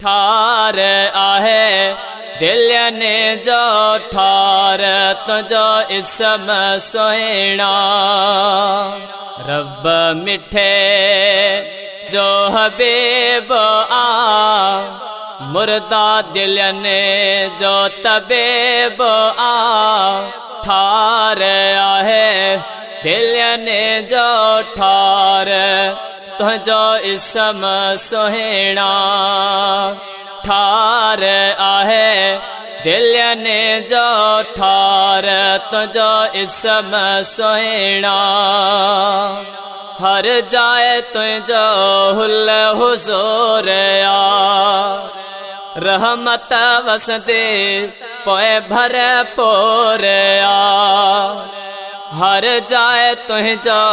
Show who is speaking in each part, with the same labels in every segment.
Speaker 1: ठार आहे दिल ने जो ठार तुझो इसम सोहिणा। रब मिठे जो हबीब आ मुर्दा दिल ने जो तबीब आ। ठार आहे दिल ने जो ठार तुझो इसम सोहिणा। ठार आहे दिल ने जो ठार तुझो इसम सोहिणा। हर जाए तुझो हुल हुजूर आ रहमत वसदे पोए भरपूर आ। हर जाए तुझो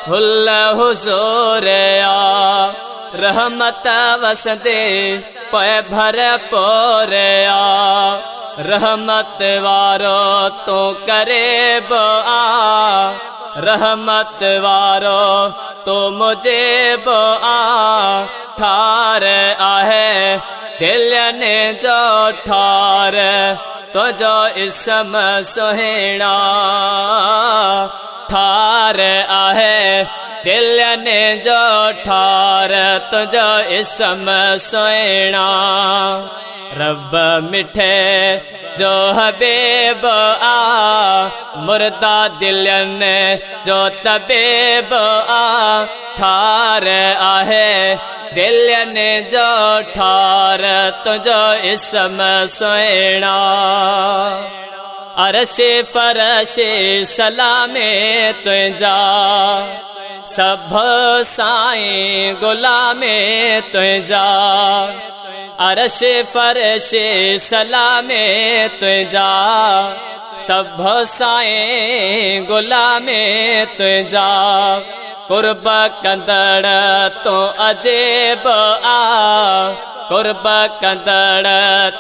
Speaker 1: हुल हुजूर आ रहमत वसदे पोए भरपूर आ। रहमत वारो तो करीब आ रहमत वारो तो मुजीब आ। ठार आहे दिल ने जो ठार तुझो इसम सोहिणा। ठार आहे दिल ने जो ठार तुझो इसम सोहिणा। रब मिठे जो हबीब आ मुर्दा दिल ने जो तबीब आ। ठार आहे दिल ने जो ठार तुझो इसम सोहिणा। अरश फरश सलामे तुझा सब साईं गुलामे तुझा। अरश फरश सलामे तुझा सब साईं गुलामे तुझा। कुर्ब कंदड़ तो अजेब आ कुर्ब कंदड़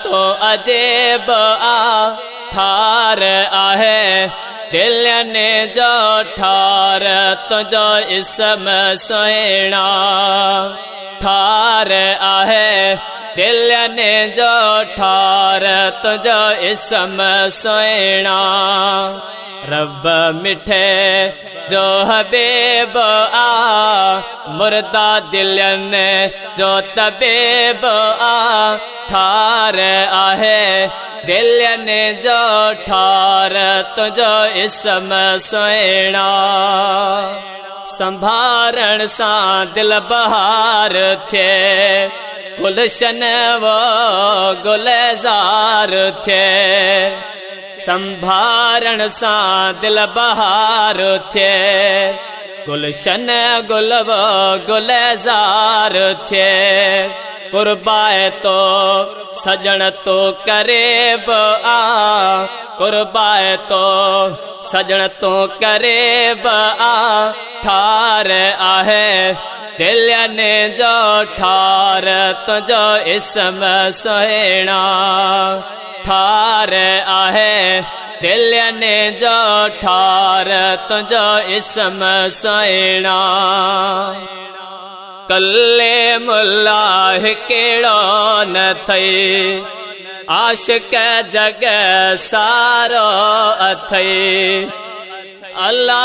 Speaker 1: तो अजेब आ। ठार आहे दिल ने जो ठार तुझो इसम सोहिणा। ठार आहे दिल ने जो ठार तुझो इसम सोहिणा। रब मिठे जो हबीब आ मुर्दा दिल ने जो तबीब आ। ठार आहे दिल ने जो ठार तुझो इसम सोहिणा। संभारण सा दिल बहार थे गुलशन वो गुलजार थे। संभारण सा दिल बहार थे गुलशन गुलब गुलजार थे। कुर्बाए तो सजन तो करीब आ कुर्बाए तो सजन तो करीब आ। ठार आहे दिल ने जो ठार तुझो इसम सोहिणा। ठार आहे दिल ने जो ठार तुझो इसम सोहिणा। कल्ले मुल्लाह केड़ो न थई आशिक जग सारो अथई। अल्लाह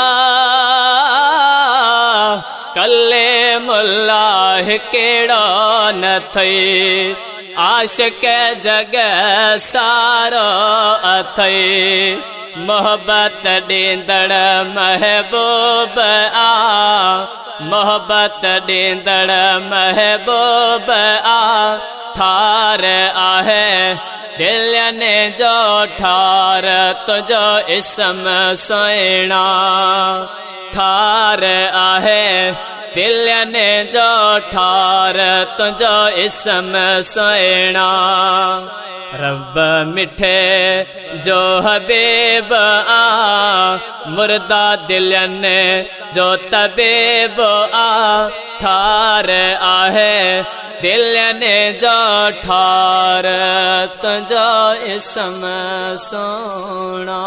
Speaker 1: कल्ले मुल्लाह केड़ो न थई आशिक जग सारो अथई। मोहब्बत ॾींदड़ महबूब आ मोहब्बत ॾींदड़ महबूब आ। ठार आहे दिल ने जो ठार तुझो इसम सोहिणा। ठार आहे दिल ने जो ठार तुझो इसम सोहिणा। रब मिठे जो हबीब आ मुर्दा दिल ने जो तबीब आ। ठार आहे दिल ने जो ठार तुझो इसम सोहिणा।